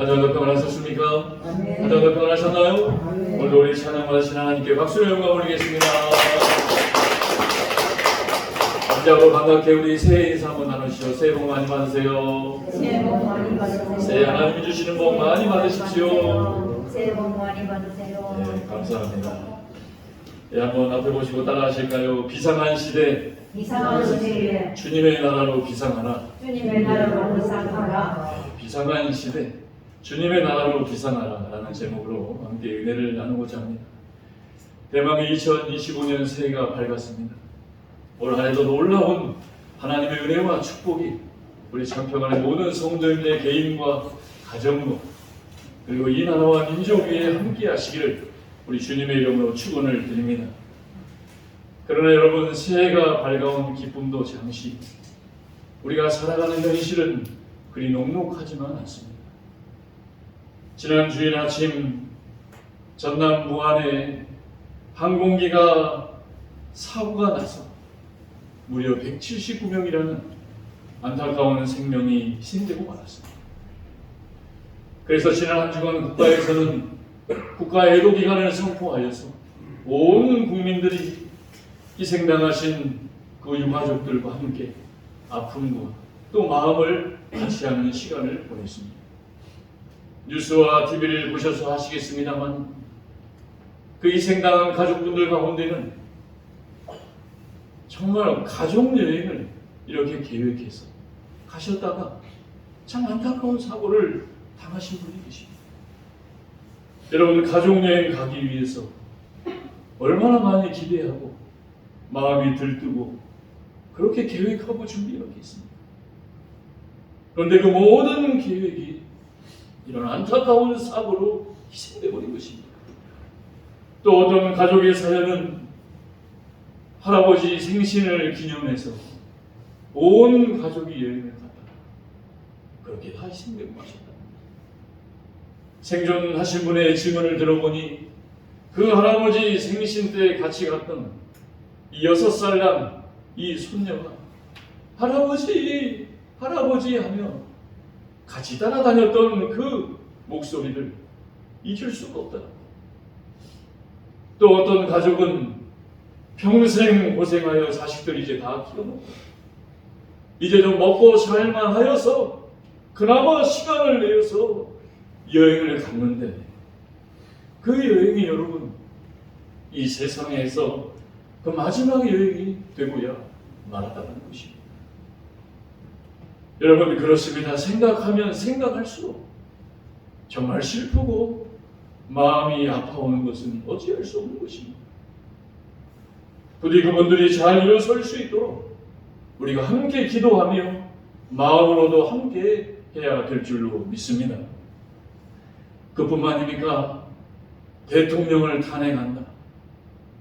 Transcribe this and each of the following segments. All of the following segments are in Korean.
하나님과 평안하셨습니까? 하나님과 평안하셨나요? 오늘도 우리 찬양하신 하나님께 박수로 영광 올리겠습니다. 감사하고 반갑게 우리 새해 인사 한번 나누시죠. 새해 복 많이 받으세요. 새해 복 많이 받으세요. 새해 하나님이 주시는 복 많이 받으십시오. 새해 복 많이 받으세요. 네, 감사합니다. 네, 한번 앞에 보시고 따라하실까요? 비상한 시대, 이상한 시대에 주님의 나라로 비상하라. 주님의 나라로 비상하라. 비상한 시대, 주님의 나라로 비상하라 라는 제목으로 함께 은혜를 나누고자 합니다. 대망의 2025년 새해가 밝았습니다. 올 한해도 놀라운 하나님의 은혜와 축복이 우리 창평안의 모든 성도님들의 개인과 가정과 그리고 이 나라와 민족 위에 함께 하시기를 우리 주님의 이름으로 축원을 드립니다. 그러나 여러분, 새해가 밝아온 기쁨도 잠시, 우리가 살아가는 현실은 그리 녹록하지만 않습니다. 지난 주일 아침 전남 무안에 항공기가 사고가 나서 무려 179명이라는 안타까운 생명이 희생되고 말았습니다. 그래서 지난 한 주간 국가에서는 국가 애도 기간을 선포하여서 온 국민들이 희생당하신 그 유가족들과 함께 아픔과 또 마음을 같이 하는 시간을 보냈습니다. 뉴스와 TV를 보셔서 아시겠습니다만 그 희생당한 가족분들 가운데는 정말 가족여행을 이렇게 계획해서 가셨다가 참 안타까운 사고를 당하신 분이 계십니다. 여러분, 가족여행 가기 위해서 얼마나 많이 기대하고 마음이 들뜨고 그렇게 계획하고 준비하겠습니까? 그런데 그 모든 계획이 이런 안타까운 사고로 희생돼 버린 것입니다. 또 어떤 가족의 사연은 할아버지 생신을 기념해서 온 가족이 여행을 갔다가 그렇게 다 희생되고 마셨다. 생존하신 분의 증언을 들어보니 그 할아버지 생신 때 같이 갔던 이 6살 난 이 손녀가 할아버지 할아버지 하며 같이 따라다녔던 그 목소리를 잊을 수가 없더라고요. 또 어떤 가족은 평생 고생하여 자식들 이제 다 키워놓고 이제 좀 먹고 살만 하여서 그나마 시간을 내어서 여행을 갔는데 그 여행이 여러분 이 세상에서 그 마지막 여행이 되고야 말았다는 것입니다. 여러분, 그렇습니다. 생각하면 생각할수록 정말 슬프고 마음이 아파오는 것은 어찌할 수 없는 것입니다. 부디 그분들이 잘 일어설 수 있도록 우리가 함께 기도하며 마음으로도 함께 해야 될 줄로 믿습니다. 그뿐만입니까? 대통령을 탄핵한다.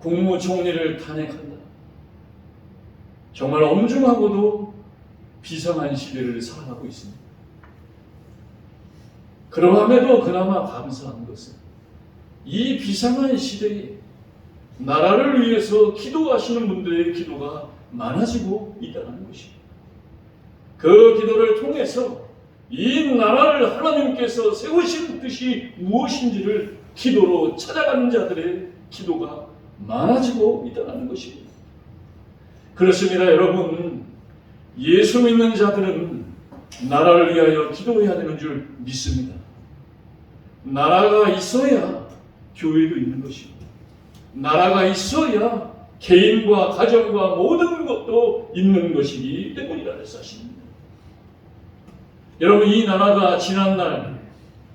국무총리를 탄핵한다. 정말 엄중하고도 비상한 시대를 살아가고 있습니다. 그러함에도 그나마 감사한 것은 이 비상한 시대에 나라를 위해서 기도하시는 분들의 기도가 많아지고 있다는 것입니다. 그 기도를 통해서 이 나라를 하나님께서 세우신 뜻이 무엇인지를 기도로 찾아가는 자들의 기도가 많아지고 있다는 것입니다. 그렇습니다. 여러분, 예수 믿는 자들은 나라를 위하여 기도해야 되는 줄 믿습니다. 나라가 있어야 교회도 있는 것입니다. 나라가 있어야 개인과 가정과 모든 것도 있는 것이기 때문이라는 사실입니다. 여러분, 이 나라가 지난날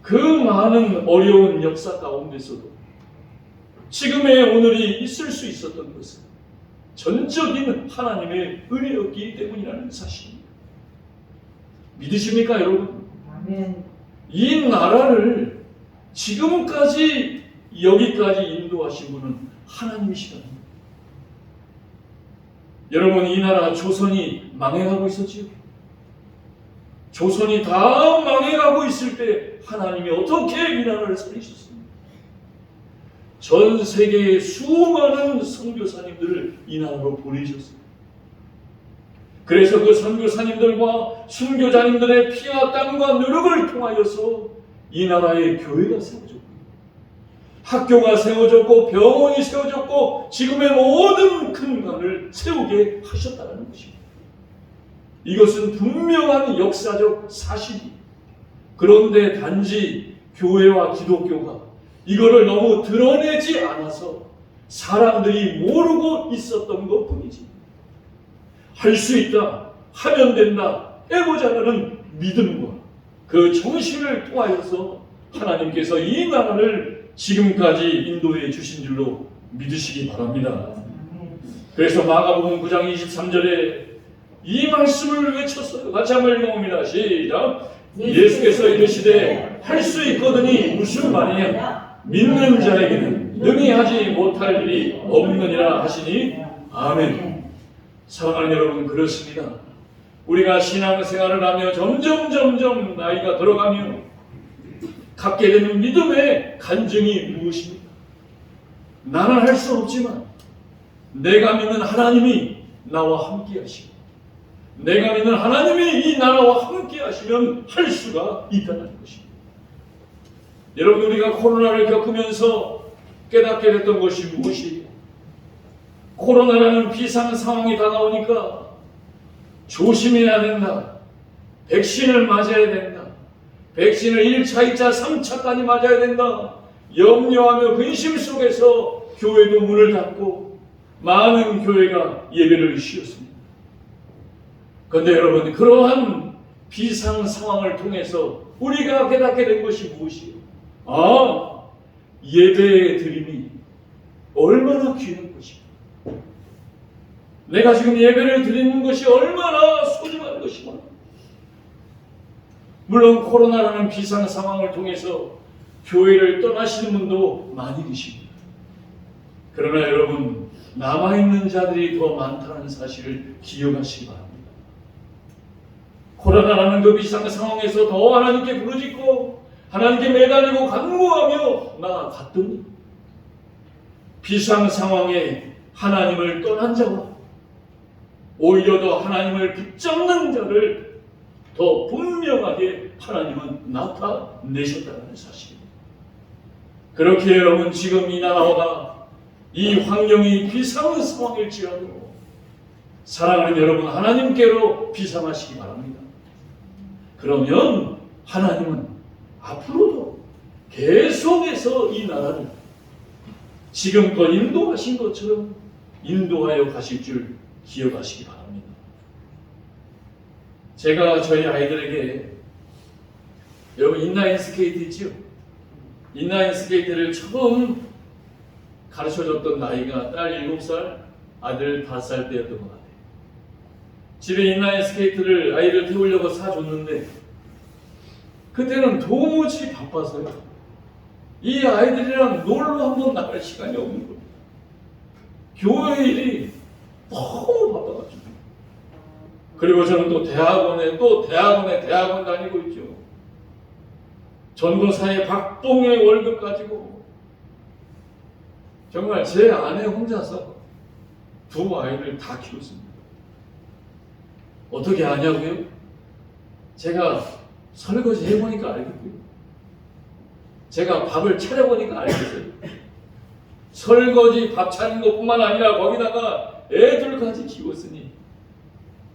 그 많은 어려운 역사 가운데서도 지금의 오늘이 있을 수 있었던 것은 전적인 하나님의 은혜였기 때문이라는 사실입니다. 믿으십니까, 여러분? 아멘. 이 나라를 지금까지 여기까지 인도하신 분은 하나님이시다. 여러분, 이 나라 조선이 망해가고 있었지요. 조선이 다 망해가고 있을 때 하나님이 어떻게 이 나라를 살리셨습니까? 전 세계의 수많은 선교사님들을 이 나라로 보내셨습니다. 그래서 그 선교사님들과 순교자님들의 피와 땀과 노력을 통하여서 이 나라에 교회가 세워졌고 학교가 세워졌고 병원이 세워졌고 지금의 모든 근간을 세우게 하셨다는 것입니다. 이것은 분명한 역사적 사실이. 그런데 단지 교회와 기독교가 이거를 너무 드러내지 않아서 사람들이 모르고 있었던 것뿐이지. 할 수 있다, 하면 된다, 해보자는 믿음과 그 정신을 통하여서 하나님께서 이 나라를 지금까지 인도해 주신 줄로 믿으시기 바랍니다. 그래서 마가복음 9장 23절에 이 말씀을 외쳤어요. 같이 한번 읽어봅니다. 시작. 예수께서 이르시되 할 수 있거든이 무슨 말이냐? 믿는 자에게는 능히 하지 못할 일이 없느니라 하시니 아멘. 사랑하는 여러분, 그렇습니다. 우리가 신앙생활을 하며 점점 나이가 들어가며 갖게 되는 믿음의 간증이 무엇입니까? 나는 할 수 없지만 내가 믿는 하나님이 나와 함께 하시고 내가 믿는 하나님이 이 나라와 함께 하시면 할 수가 있다는 것입니다. 여러분, 우리가 코로나를 겪으면서 깨닫게 됐던 것이 무엇이에요? 코로나라는 비상 상황이 다가오니까 조심해야 된다. 백신을 맞아야 된다. 백신을 1차, 2차, 3차까지 맞아야 된다. 염려하며 근심 속에서 교회도 문을 닫고 많은 교회가 예배를 쉬었습니다. 그런데 여러분, 그러한 비상 상황을 통해서 우리가 깨닫게 된 것이 무엇이에요? 예배의 드림이 얼마나 귀한 것이고 내가 지금 예배를 드리는 것이 얼마나 소중한 것이고 물론 코로나라는 비상 상황을 통해서 교회를 떠나시는 분도 많이 계십니다. 그러나 여러분, 남아있는 자들이 더 많다는 사실을 기억하시기 바랍니다. 코로나라는 그 비상 상황에서 더 하나님께 부르짖고 하나님께 매달리고 간구하며 나아갔더니 비상 상황에 하나님을 떠난 자와 오히려 더 하나님을 붙잡는 자를 더 분명하게 하나님은 나타내셨다는 사실입니다. 그렇게 여러분, 지금 이 나라가 이 환경이 비상 상황일지라도 사랑하는 여러분, 하나님께로 비상하시기 바랍니다. 그러면 하나님은 앞으로도 계속해서 이 나라를 지금껏 인도하신 것처럼 인도하여 가실 줄 기억하시기 바랍니다. 제가 저희 아이들에게, 여러분 인라인 스케이트 있죠? 인라인 스케이트를 처음 가르쳐줬던 나이가 딸 7살, 아들 5살 때였던 것 같아요. 집에 인라인 스케이트를 아이를 태우려고 사줬는데 그때는 도무지 바빠서요. 이 아이들이랑 놀러 한번 나갈 시간이 없는 거예요. 교회 일이 너무 바빠가지고. 그리고 저는 또 대학원 다니고 있죠. 전도사의 박동의 월급 가지고 정말 제 아내 혼자서 두 아이를 다 키웠습니다. 어떻게 아냐고요? 제가 설거지 해보니까 알겠고요. 제가 밥을 차려보니까 알겠어요. 설거지 밥 차리는 것뿐만 아니라 거기다가 애들까지 키웠으니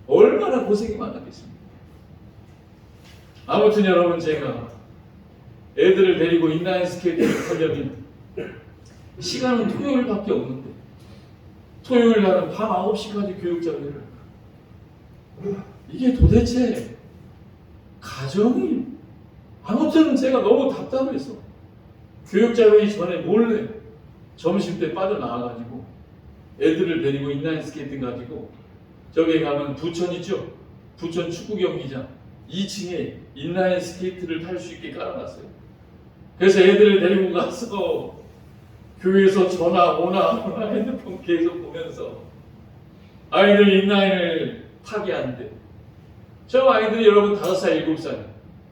얼마나 고생이 많았겠습니까? 아무튼 여러분, 제가 애들을 데리고 인라인 스케이트를 타려면 시간은 토요일밖에 없는데 토요일 날은 밤 9시까지 교육자회를, 이게 도대체 가정이, 아무튼 제가 너무 답답해서 교육자회의 전에 몰래 점심때 빠져나와가지고 애들을 데리고 인라인 스케이트 가지고 저기 가면 부천 있죠? 부천 축구 경기장 2층에 인라인 스케이트를 탈 수 있게 깔아놨어요. 그래서 애들을 데리고 가서 교회에서 전화 오나 핸드폰 계속 보면서 아이들 인라인을 타게 하는데, 저 아이들이 여러분 5살, 7살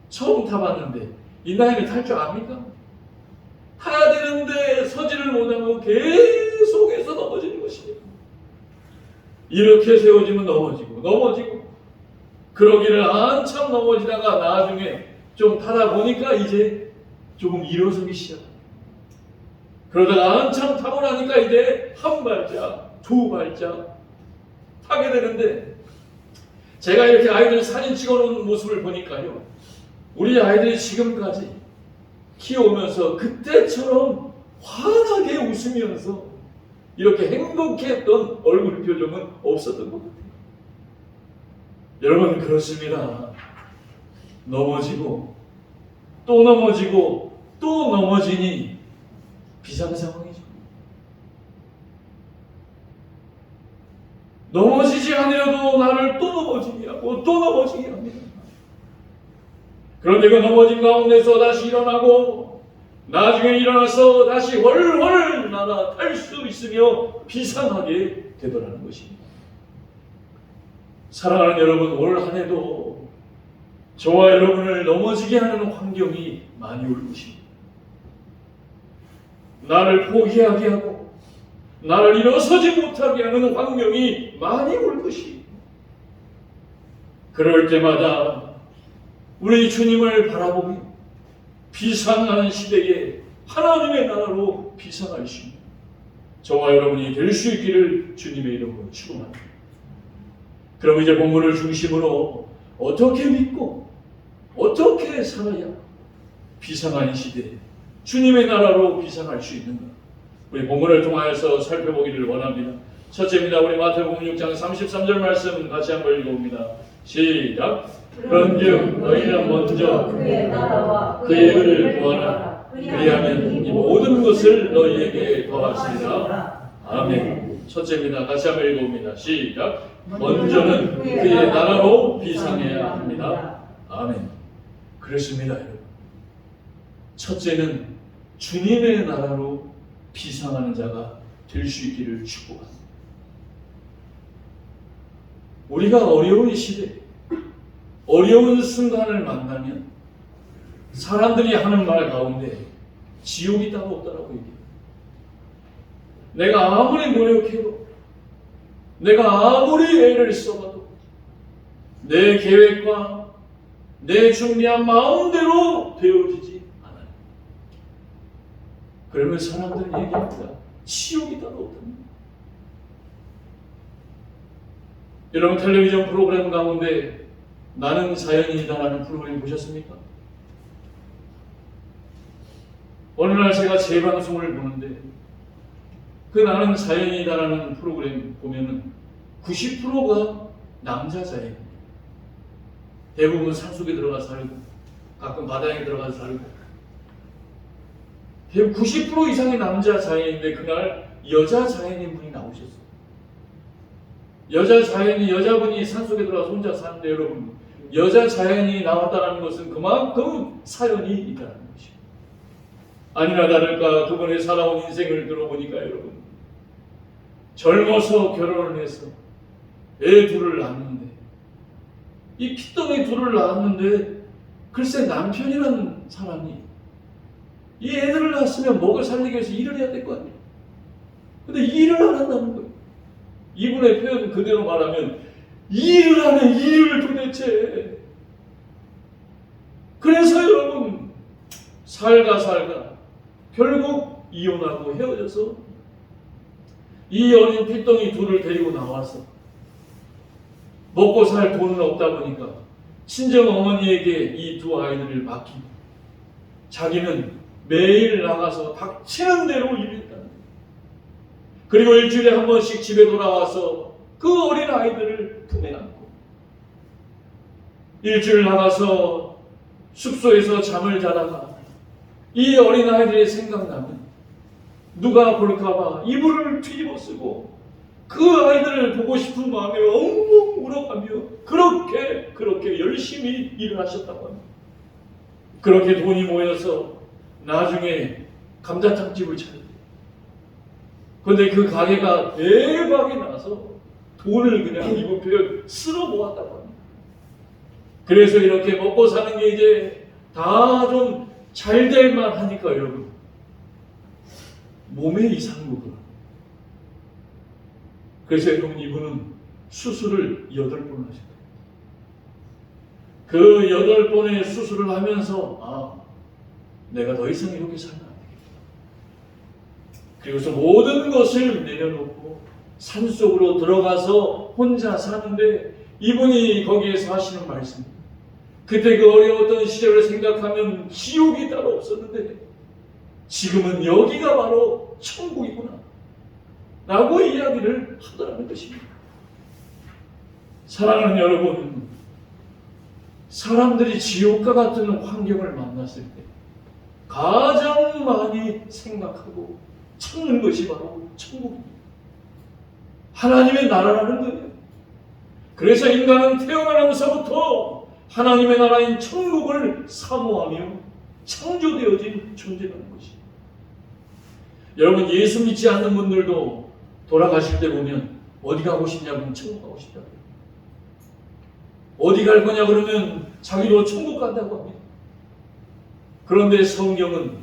처음 타봤는데 인라인을 탈 줄 압니까? 타야 되는데 서지를 못하고 계속해서 넘어지는 것입니다. 이렇게 세워지면 넘어지고 그러기를 한참 넘어지다가 나중에 좀 타다 보니까 이제 조금 일어서기 시작합니다. 그러다가 한참 타고 나니까 이제 한 발짝, 두 발짝 타게 되는데, 제가 이렇게 아이들 사진 찍어놓은 모습을 보니까요, 우리 아이들이 지금까지 키워오면서 그때처럼 환하게 웃으면서 이렇게 행복했던 얼굴 표정은 없었던 것 같아요. 여러분, 그렇습니다. 넘어지고 또 넘어지고 또 넘어지니 비상상황이죠. 넘어지지 않으려도 나를 또 넘어지게 하고 또 넘어지게 합니다. 그런데 그 넘어진 가운데서 다시 일어나고 나중에 일어나서 다시 훨훨 날아 탈 수 있으며 비상하게 되더라는 것입니다. 사랑하는 여러분, 올 한 해도 저와 여러분을 넘어지게 하는 환경이 많이 올 것입니다. 나를 포기하게 하고 나를 일어서지 못하게 하는 환경이 많이 올 것입니다. 그럴 때마다 우리 주님을 바라보며 비상한 시대에 하나님의 나라로 비상할 수 있는 저와 여러분이 될 수 있기를 주님의 이름으로 축원합니다. 그럼 이제 본문을 중심으로 어떻게 믿고 어떻게 살아야 비상한 시대에 주님의 나라로 비상할 수 있는가, 우리 본문을 통하여서 살펴보기를 원합니다. 첫째입니다. 우리 마태복음 6장 33절 말씀 같이 한번 읽어봅니다. 시작. 그런즉 너희는 먼저 그의 나라와 그의 의를 구하라. 그리하면 이 모든 것을 너희에게 더하시리라. 아멘. 첫째입니다. 같이 한번 읽어봅니다. 시작. 먼저는 그의 나라로 비상해야 합니다. 아멘. 그렇습니다, 여러분. 첫째는 주님의 나라로 비상하는 자가 될 수 있기를 축복합니다. 우리가 어려운 시대, 어려운 순간을 만나면 사람들이 하는 말 가운데 지옥이 따로 없다라고 얘기해요. 내가 아무리 노력해도, 내가 아무리 애를 써봐도 내 계획과 내 준비한 마음대로 되어지지 않아요. 그러면 사람들은 얘기합니다. 지옥이 따로 없답니다. 여러분, 텔레비전 프로그램 가운데 나는 자연인이다라는 프로그램 보셨습니까? 어느 날 제가 재방송을 보는데 그 나는 자연인이다라는 프로그램 보면은 90%가 남자 자연입니다. 대부분 산속에 들어가 살고 가끔 바다에 들어가 살고 90% 이상의 남자 자연인데 그날 여자 자연인 분이 나오셨어요. 여자분이 산속에 들어가서 혼자 사는데, 여러분, 여자 자연인이 나왔다는 것은 그만큼 사연이 있다는 것이죠. 아니나 다를까 그분의 살아온 인생을 들어보니까 여러분, 젊어서 결혼을 해서 애 둘을 낳았는데, 이 피덩이 둘을 낳았는데 글쎄 남편이라는 사람이 이 애들을 낳았으면 먹을 살리기 위해서 일을 해야 될 거 아니에요. 근데 일을 안 한다는 거예요. 이분의 표현 그대로 말하면 일을 하는 일을 도대체. 그래서 여러분, 살가 결국 이혼하고 헤어져서 이 어린 핏덩이 둘을 데리고 나와서 먹고 살 돈은 없다 보니까 친정 어머니에게 이 두 아이들을 맡기고 자기는 매일 나가서 닥치는 대로 일했다는 거예요. 그리고 일주일에 한 번씩 집에 돌아와서 그 어린 아이들을 품에 안고 일주일 나가서 숙소에서 잠을 자다가 이 어린 아이들이 생각나면 누가 볼까봐 이불을 뒤집어 쓰고 그 아이들을 보고 싶은 마음에 엉엉 울어가며 그렇게 열심히 일을 하셨다고 합니다. 그렇게 돈이 모여서 나중에 감자탕집을 차렸대요. 그런데 그 가게가 대박이 나서 돈을 그냥 이분 표현 쓸어 모았다고 합니다. 그래서 이렇게 먹고 사는 게 이제 다 좀 잘 될만 하니까 여러분, 몸에 이상한 거구나. 그래서 여러분, 이분은 수술을 8번 하셨다. 그 8번의 수술을 하면서 내가 더 이상 이렇게 살면 안 되겠다. 그리고서 모든 것을 내려놓고 산속으로 들어가서 혼자 사는데 이분이 거기에서 하시는 말씀, 그때 그 어려웠던 시절을 생각하면 지옥이 따로 없었는데 지금은 여기가 바로 천국이구나 라고 이야기를 하더라는 것입니다. 사랑하는 여러분, 사람들이 지옥과 같은 환경을 만났을 때 가장 많이 생각하고 찾는 것이 바로 천국입니다. 하나님의 나라라는 거예요. 그래서 인간은 태어나면서부터 하나님의 나라인 천국을 사모하며 창조되어진 존재라는 것입니다. 여러분, 예수 믿지 않는 분들도 돌아가실 때 보면 어디 가고 싶냐면 천국 가고 싶다고 해요. 어디 갈 거냐 그러면 자기도 천국 간다고 합니다. 그런데 성경은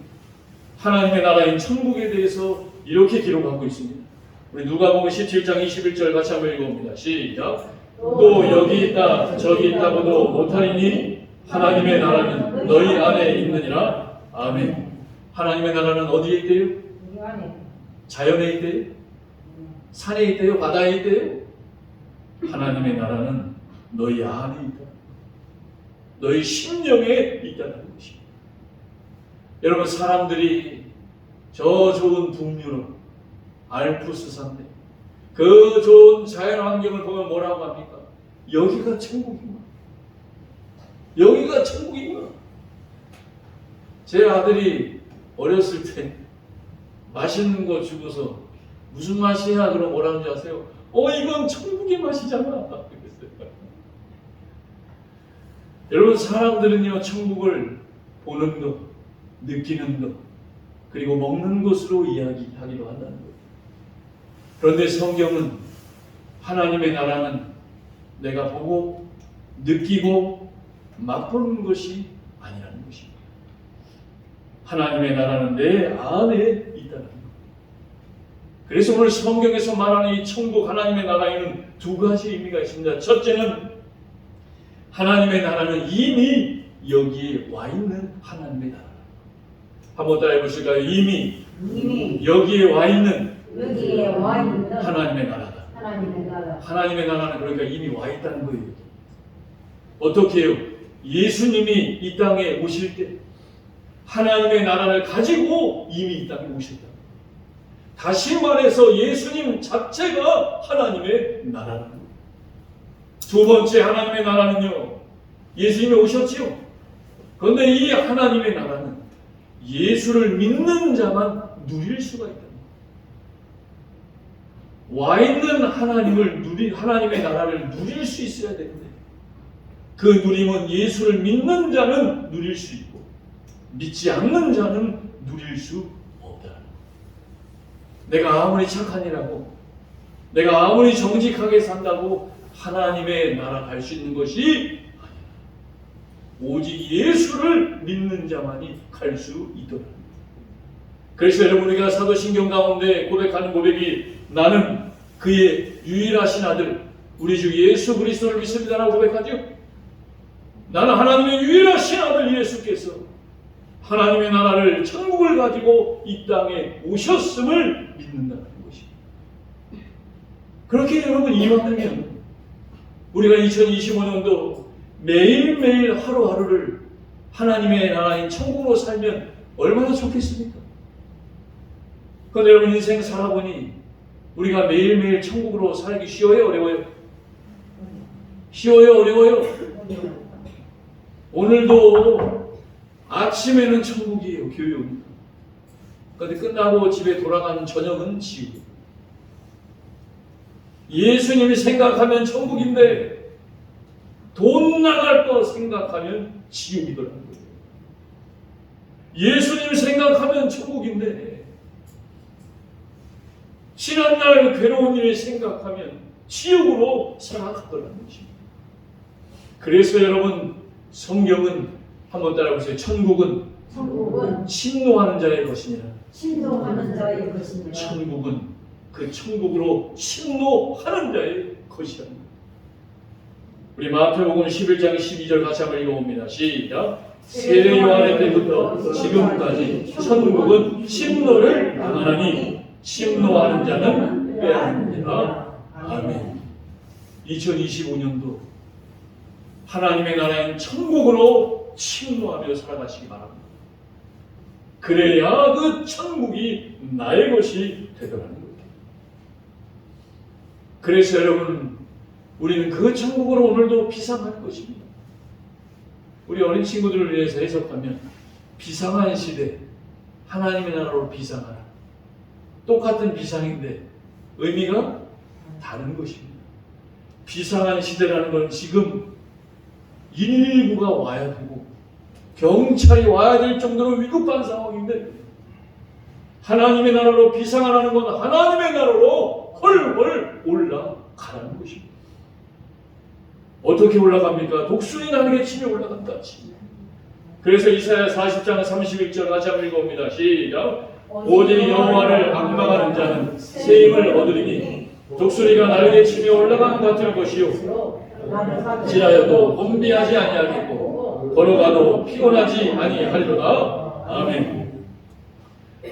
하나님의 나라인 천국에 대해서 이렇게 기록하고 있습니다. 우리 누가복음 17장 21절 같이 한번 읽어봅니다. 시작. 또 여기 있다 저기 있다고도 못하리니 하나님의 나라는 너희 안에 있느니라. 아멘. 하나님의 나라는 어디에 있대요? 자연에 있대요? 산에 있대요? 바다에 있대요? 하나님의 나라는 너희 안에 있다. 너희 심령에 있다는 것입니다. 여러분, 사람들이 저 좋은 북유럽 알프스 산맥, 그 좋은 자연 환경을 보면 뭐라고 합니까? 여기가 천국이구나. 여기가 천국이구나. 제 아들이 어렸을 때 맛있는 거 주고서 무슨 맛이야? 그럼 뭐라는 줄 아세요? 이건 천국의 맛이잖아. 그랬어요. 여러분, 사람들은요, 천국을 보는 것, 느끼는 것, 그리고 먹는 것으로 이야기하기도 한다는 거예요. 그런데 성경은 하나님의 나라는 내가 보고 느끼고 맛보는 것이 아니라는 것입니다. 하나님의 나라는 내 안에 있다는 것. 그래서 오늘 성경에서 말하는 이 천국 하나님의 나라에는 두 가지 의미가 있습니다. 첫째는 하나님의 나라는 이미 여기에 와 있는 하나님의 나라. 한번 따라해 보실까요? 이미 여기에 와 있는 하나님의 나라다. 하나님의 나라는 그러니까 이미 와 있다는 거예요. 어떻게 해요? 예수님이 이 땅에 오실 때 하나님의 나라를 가지고 이미 이 땅에 오셨다. 다시 말해서 예수님 자체가 하나님의 나라는 거예요. 두 번째 하나님의 나라는요, 예수님이 오셨지요. 그런데 이 하나님의 나라는 예수를 믿는 자만 누릴 수가 있다. 와 있는 하나님의 나라를 누릴 수 있어야 되는데, 그 누림은 예수를 믿는 자는 누릴 수 있고 믿지 않는 자는 누릴 수 없다. 내가 아무리 착한 일하고 내가 아무리 정직하게 산다고 하나님의 나라 갈 수 있는 것이 아니야. 오직 예수를 믿는 자만이 갈 수 있더라. 그래서 여러분, 우리가 사도신경 가운데 고백하는 고백이 나는 그의 유일하신 아들 우리 주 예수 그리스도를 믿습니다라고 고백하죠. 나는 하나님의 유일하신 아들 예수께서 하나님의 나라를 천국을 가지고 이 땅에 오셨음을 믿는다는 것입니다. 그렇게 여러분 이만하면 우리가 2025년도 매일매일 하루하루를 하나님의 나라인 천국으로 살면 얼마나 좋겠습니까? 그런데 여러분, 인생 살아보니 우리가 매일매일 천국으로 살기 쉬워요? 어려워요? 쉬워요? 어려워요? 오늘도 아침에는 천국이에요. 교회 오니까. 그런데 끝나고 집에 돌아가는 저녁은 지옥. 예수님이 생각하면 천국인데 돈 나갈 거 생각하면 지옥이더라는 거예요. 예수님 생각하면 천국인데 지난날 괴로운 일을 생각하면 지옥으로 살아가더라는 것입니다. 그래서 여러분, 성경은 한번 따라해보세요. 천국은 침노하는 자의 것이니라. 천국은 그 천국으로 침노하는 자의 것이랍니다. 우리 마태복음 11장 12절 같이 한번 읽어봅니다. 시작. 세례 요한의 때부터 지금까지 천국은 침노를 당하나니 침노하는 자는 빼앗느니라. 아멘. 2025년도 하나님의 나라인 천국으로 침노하며 살아가시기 바랍니다. 그래야 그 천국이 나의 것이 되더라는 거예요. 그래서 여러분, 우리는 그 천국으로 오늘도 비상할 것입니다. 우리 어린 친구들을 위해서 해석하면 비상한 시대, 하나님의 나라로 비상하라. 똑같은 비상인데 의미가 다른 것입니다. 비상한 시대라는 건 지금 119가 와야 되고 경찰이 와야 될 정도로 위급한 상황인데, 하나님의 나라로 비상하라는 건 하나님의 나라로 헐헐 올라가라는 것입니다. 어떻게 올라갑니까? 독수리 날개 치며 올라간다. 그래서 이사야 40장 31절 같이 한번 읽어봅니다. 시작. 오직 여호와를 앙망하는 자는 새 힘을 얻으리니 독수리가 날개 치며 올라간 같을 것이요 지하여도 곤비하지 아니하겠고 걸어가도 피곤하지 아니하리로다. 아멘.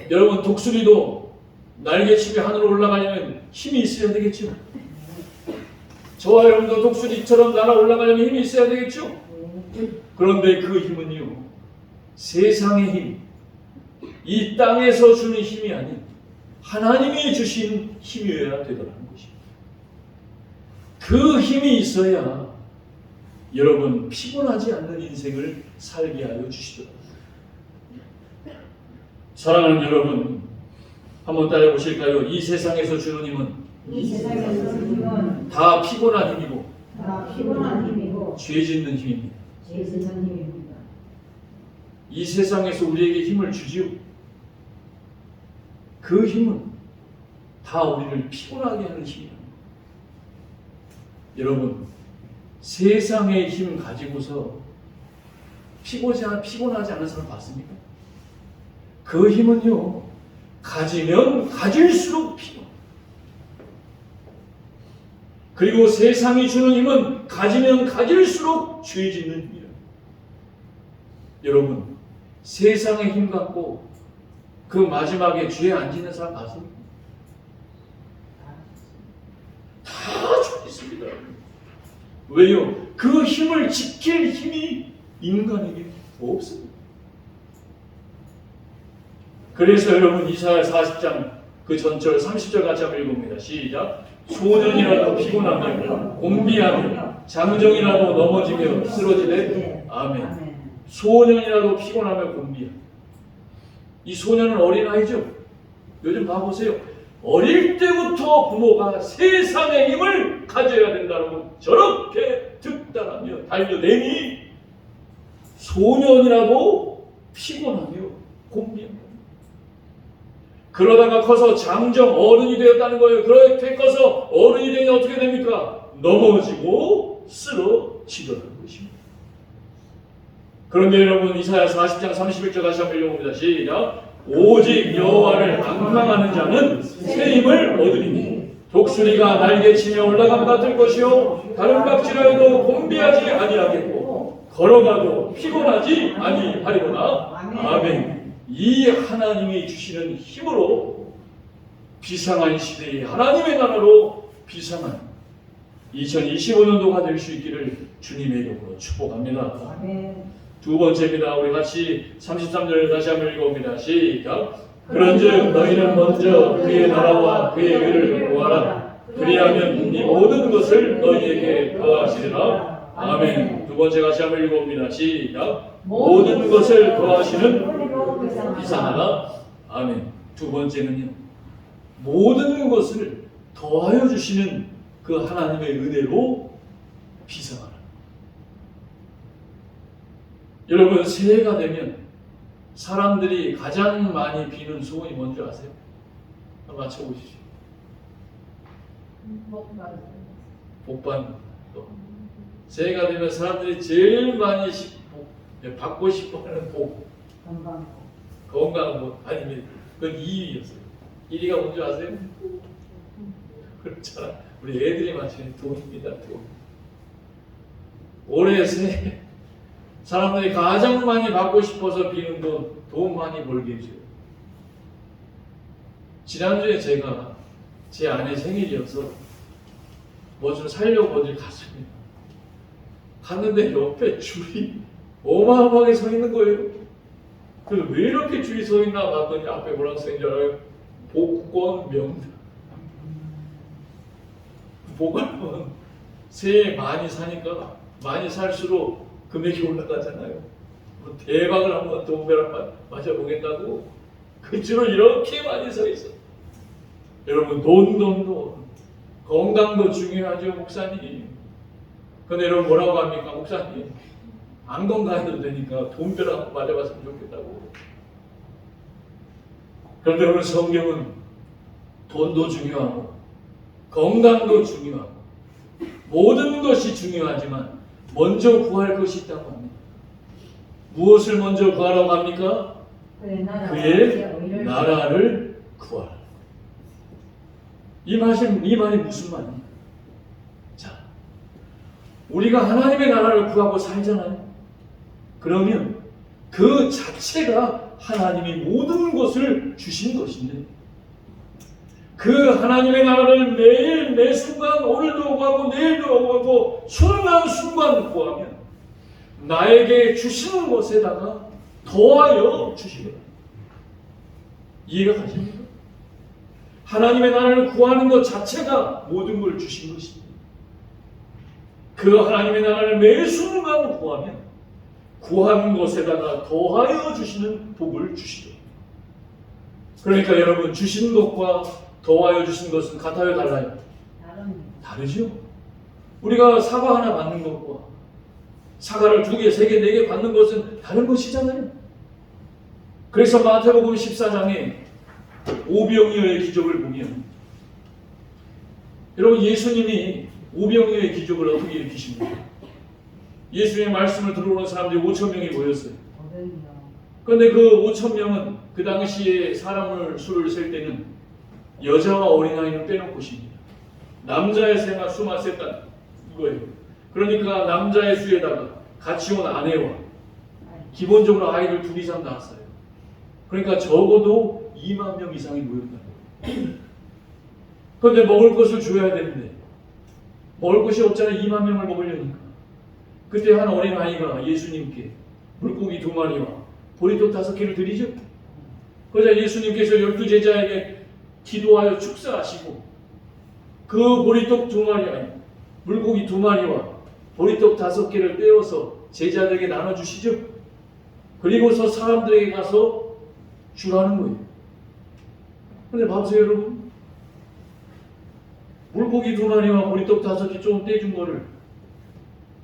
여러분, 독수리도 날개치며 하늘로 올라가려면 힘이 있어야 되겠죠. 저와 여러분도 독수리처럼 날아 올라가려면 힘이 있어야 되겠죠. 그런데 그 힘은요, 세상의 힘, 이 땅에서 주는 힘이 아닌 하나님이 주신 힘이어야 되더라는 것입니다. 그 힘이 있어야 여러분 피곤하지 않는 인생을 살게 하여 주시더라고요. 사랑하는 여러분, 한번 따라 보실까요? 이 세상에서 주는 힘은 다 피곤한 힘이고 죄 짓는 힘입니다. 이 세상에서 우리에게 힘을 주지요. 그 힘은 다 우리를 피곤하게 하는 힘이에요. 여러분, 세상의 힘 가지고서 피곤하지 않은 사람 봤습니까? 그 힘은요, 가지면 가질수록 피곤. 그리고 세상이 주는 힘은 가지면 가질수록 죄 짓는 힘이에요. 여러분, 세상의 힘 갖고 그 마지막에 죄 안 짓는 사람 봤습니까? 다 죄 짓습니다. 왜요? 그 힘을 지킬 힘이 인간에게 없습니다. 그래서 여러분, 이사야 40장 그 전절 30절 같이 한번 읽어봅니다. 시작. 소년이라도 피곤하며 곤비하며 장정이라도 넘어지며 쓰러지되 아멘. 소년이라도 피곤하며 곤비하며. 이 소년은 어린아이죠. 요즘 봐보세요. 어릴 때부터 부모가 세상의 힘을 가져야 된다고 저렇게 득달하며 달려내니 소년이라도 피곤하며 곤비합니다. 그러다가 커서 장정 어른이 되었다는 거예요. 그렇게 커서 어른이 되면 어떻게 됩니까? 넘어지고 쓰러지더라는 것입니다. 그런데 여러분, 이사야 40장 31절 다시 한번 읽어봅니다. 시작. 오직 여호와를 앙망하는 자는 새 힘을 얻으리니 독수리가 날개치며 올라감 같을 것이요 다른 박질하여도 곤비하지 아니하겠고 걸어가도 피곤하지 아니하리로다. 아멘. 이 하나님이 주시는 힘으로 비상한 시대에 하나님의 나라로 비상한 2025년도가 될 수 있기를 주님의 이름으로 축복합니다. 아멘. 두 번째입니다. 우리 같이 33절 다시 한번 읽어봅니다. 시작. 그런즉 너희는 먼저 그의 나라와 그의 의를 구하라. 그리하면 이 모든 것을 너희에게 더하시리라. 아멘. 두 번째 같이 한번 읽어봅니다. 시작. 모든 것을 더하시는 비상하라. 아멘. 두 번째는요, 모든 것을 더하여 주시는 그 하나님의 은혜로 비상하라. 여러분, 새해가 되면 사람들이 가장 많이 비는 소원이 뭔지 아세요? 한번 맞춰보시죠. 복 받는 거. 새해가 되면 사람들이 제일 많이 받고 싶어하는 복. 건강 복. 아니면 그건 2위였어요. 1위가 뭔지 아세요? 그렇잖아. 우리 애들이 맞추는 돈입니다. 돈. 올해 사람들이 가장 많이 받고 싶어서 비는 돈 많이 벌게 해줘요. 지난주에 제가 제 아내 생일이어서 뭐 좀 사려고 어딜 갔습니다. 갔는데 옆에 줄이 어마어마하게 서 있는 거예요. 그래서 왜 이렇게 줄이 서 있나 봤더니 앞에 뭐라고 써있는 줄 알아요? 복권 명단. 복권 새해 많이 사니까 많이 살수록 금액이 올라가잖아요. 뭐 대박을 한번 동배랑 맞아보겠다고 그 줄을 이렇게 많이 서 있어. 여러분 돈 건강도 중요하죠 목사님. 근데 여러분 뭐라고 합니까 목사님? 안 건강해도 되니까 돈벼락 맞아봤으면 좋겠다고. 그런데 오늘 성경은 돈도 중요하고 건강도 중요하고 모든 것이 중요하지만 먼저 구할 것이 있다고 합니다. 무엇을 먼저 구하라고 합니까? 그의 나라를 구하라. 이 말이 무슨 말입니까? 자, 우리가 하나님의 나라를 구하고 살잖아요. 그러면 그 자체가 하나님이 모든 것을 주신 것인데 그 하나님의 나라를 매일 매 순간 오늘도 구하고 내일도 구하고 순간순간 구하면 나에게 주시는 것에다가 더하여 주시거든요. 이해가 가십니까? 하나님의 나라를 구하는 것 자체가 모든 걸 주신 것입니다. 그 하나님의 나라를 매 순간 구하면 구한 것에다가 더하여 주시는 복을 주시죠. 그러니까 여러분 주신 것과 더하여 주신 것은 같아요, 달라요? 다르죠. 우리가 사과 하나 받는 것과 사과를 2개, 3개, 4개 받는 것은 다른 것이잖아요. 그래서 마태복음 14장에 오병이어의 기적을 보면 여러분 예수님이 오병이어의 기적을 어떻게 일으키십니까? 예수님의 말씀을 들어오는 사람들이 5,000명이 모였어요. 그런데 그 5,000명은 그 당시에 사람을 수를 셀 때는 여자와 어린아이는 빼놓고 십니다. 남자의 수만 셌다 이거예요. 그러니까 남자의 수에다가 같이 온 아내와 기본적으로 아이들 2 이상 낳았어요. 그러니까 적어도 2만 명 이상이 모였다. 그런데 먹을 것을 줘야 되는데 먹을 것이 없잖아요. 2만 명을 먹으려니까. 그때 한 어린아이가 예수님께 물고기 2마리와 보리떡 5개를 드리죠. 그러자 예수님께서 12제자에게 기도하여 축사하시고 그 보리떡 2마리, 물고기 2마리와 보리떡 5개를 떼어서 제자들에게 나눠주시죠. 그리고서 사람들에게 가서 주라는 거예요. 근데 봐보세요 여러분. 물고기 2마리와 보리떡 5개 조금 떼준 거를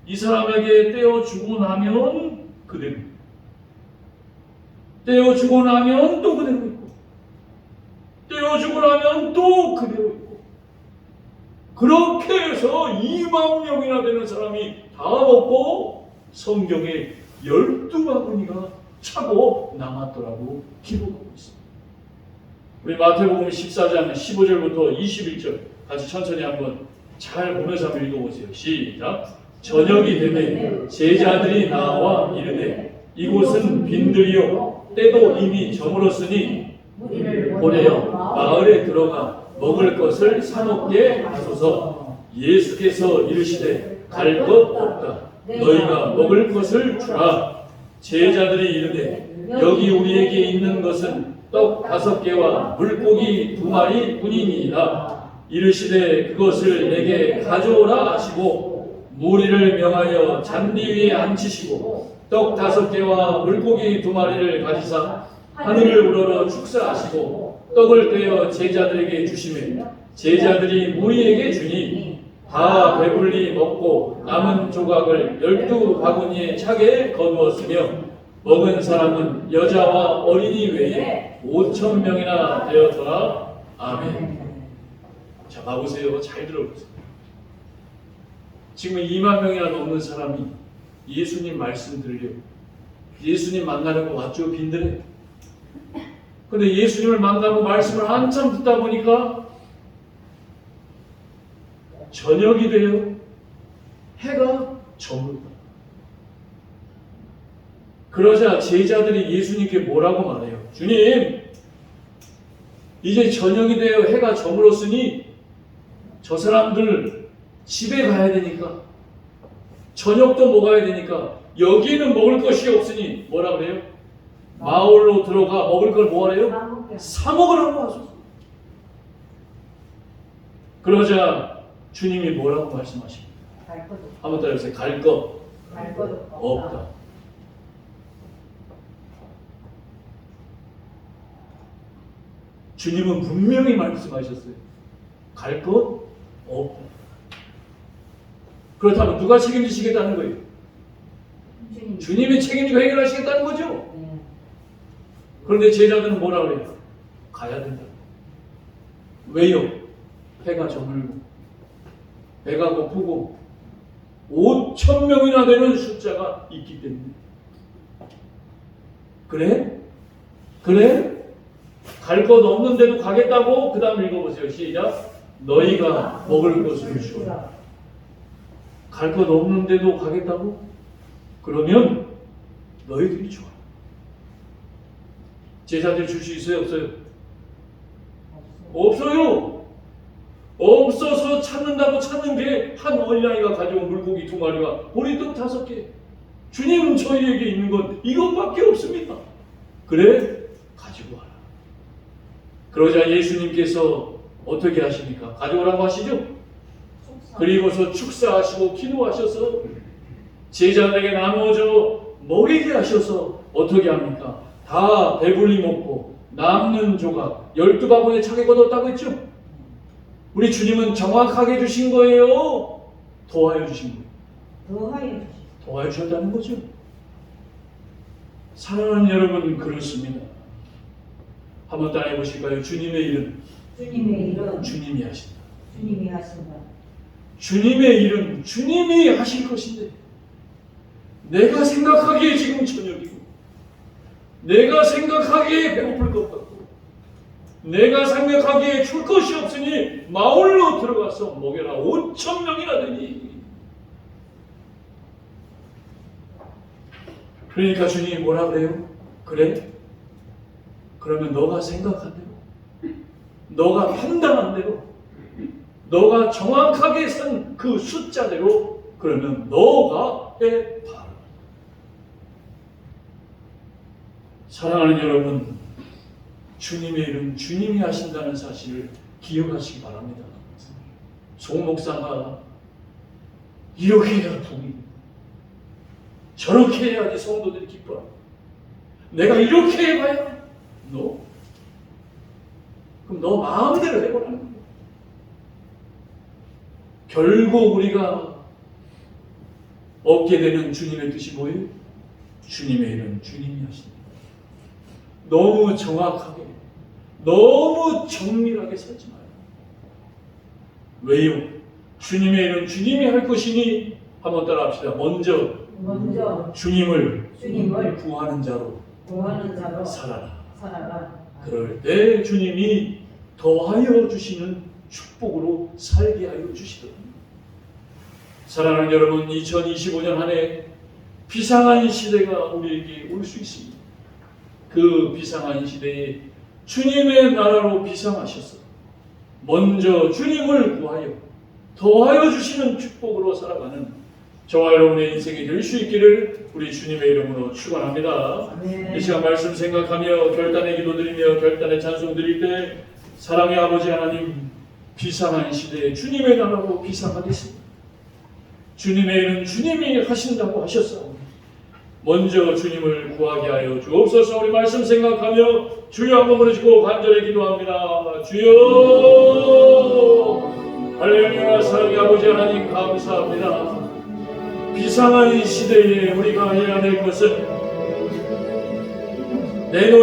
이 사람에게 떼어주고 나면 그대로, 떼어주고 나면 또 그대로 있고, 떼어주고 나면 또 그대로 있고, 그렇게 해서 2만 명이나 되는 사람이 다 먹고 성경에 12바구니가 차고 남았더라고 기록하고 있습니다. 우리 마태복음 14장 15절부터 21절 같이 천천히 한번 잘 보면서 한번 읽어보세요. 시작. 저녁이 되매 제자들이 나와 이르되 이곳은 빈들이요 때도 이미 저물었으니 보내어 마을에 들어가 먹을 것을 사놓게 하소서. 예수께서 이르시되 갈 것 없다. 너희가 먹을 것을 주라. 제자들이 이르되 여기 우리에게 있는 것은 떡 5개와 물고기 2마리 뿐이니이다. 이르시되 그것을 내게 가져오라 하시고 무리를 명하여 잔디 위에 앉히시고 떡 5개와 물고기 2마리를 가지사 하늘을 우러러 축사하시고 떡을 떼어 제자들에게 주시매 제자들이 무리에게 주니 다 배불리 먹고 남은 조각을 12바구니에 차게 거두었으며 먹은 사람은 여자와 어린이 외에 5,000명이나 되었더라. 아멘. 자, 봐보세요. 잘 들어보세요. 지금 2만 명이나 넘는 사람이 예수님 말씀 들으려고 예수님 만나려고 왔죠. 빈들에. 근데 예수님을 만나고 말씀을 한참 듣다 보니까 저녁이 돼요. 해가 저물다. 그러자 제자들이 예수님께 뭐라고 말해요? 주님, 이제 저녁이 되어 해가 저물었으니 저 사람들 집에 가야 되니까, 저녁도 먹어야 되니까 여기는 먹을 것이 없으니 뭐라 그래요? 마을로 들어가 먹을 걸 뭐하래요? 사 먹으라고 하소서. 그러자 주님이 뭐라고 말씀하십니까? 한번 따라해보세요. 갈 것 없다. 주님은 분명히 말씀하셨어요. 갈 것 없다. 그렇다면 누가 책임지시겠다는 거예요? 주님이 책임지고 해결하시겠다는 거죠? 그런데 제자들은 뭐라 그래요? 가야 된다. 왜요? 해가 저물고 배가 고프고 5,000명이나 되는 숫자가 있기 때문에. 그래? 갈 것 없는데도 가겠다고? 그 다음 읽어보세요. 시작. 너희가 먹을 것을 주라. 갈 것 없는데도 가겠다고? 그러면 너희들이 좋아. 제자들 줄 수 있어요? 없어요? 없어요. 없어서 찾는다고 찾는 게 한 어린아이가 가져온 물고기 2마리와 보리떡 5개. 주님, 저희에게 있는 건 이것밖에 없습니다. 그래? 가지고 와라. 그러자 예수님께서 어떻게 하십니까? 가져오라고 하시죠? 그리고서 축사하시고 기도하셔서 제자들에게 나누어져 먹이게 하셔서 어떻게 합니까? 다 배불리 먹고 남는 조각 12바구니에 차게 걷었다고 했죠? 우리 주님은 정확하게 주신 거예요? 더하여 주신 거예요? 더하여 주셨다는 거죠. 사랑하는 여러분, 그렇습니다. 한번 따라해 보실까요? 주님의 일은 주님이 하신다. 주님의 일은 주님이 하실 것인데, 내가 생각하기에 지금 저녁이고, 내가 생각하기에 배고플 것 같고, 내가 생각하기에 줄 것이 없으니 마을로 들어가서 먹여라. 5,000명이나 되니. 그러니까 주님이 뭐라 그래요? 그래? 그러면 너가 생각한 대로, 너가 판단한 대로, 너가 정확하게 쓴 그 숫자대로 그러면 너가 해봐라. 사랑하는 여러분, 주님의 일은 주님이 하신다는 사실을 기억하시기 바랍니다. 송 목사가 이렇게 해야 동의, 저렇게 해야지 성도들이 기뻐, 내가 이렇게 해봐야 너? 그럼 너 마음대로 해보라는 거예요. 결국 우리가 얻게 되는 주님의 뜻이 뭐예요? 주님의 일은 주님이 하십니다. 너무 정확하게, 너무 정밀하게 살지 마요. 왜요? 주님의 일은 주님이 할 것이니 한번 따라합시다. 먼저 주님을 구하는 자로 살아라. 그럴 때 주님이 더하여 주시는 축복으로 살게 하여 주시더랍니다. 사랑하는 여러분, 2025년 한 해 비상한 시대가 우리에게 올 수 있습니다. 그 비상한 시대에 주님의 나라로 비상하셔서 먼저 주님을 구하여 더하여 주시는 축복으로 살아가는 저와 여러분의 인생이 될 수 있기를 우리 주님의 이름으로 축원합니다. 이 시간 말씀 생각하며 결단의 기도드리며 결단의 찬송 드릴 때 사랑의 아버지 하나님, 비상한 시대에 주님의 나라로 비상하겠습니다. 주님의 일은 주님이 하신다고 하셨사오니 먼저 주님을 구하게 하여 주옵소서. 우리 말씀 생각하며 주여 한번 부르시고 간절히 기도합니다. 주여, 할렐루야. 사랑의 아버지 하나님, 감사합니다. 비상한 시대에 우리가 해야 될 것은 내 눈이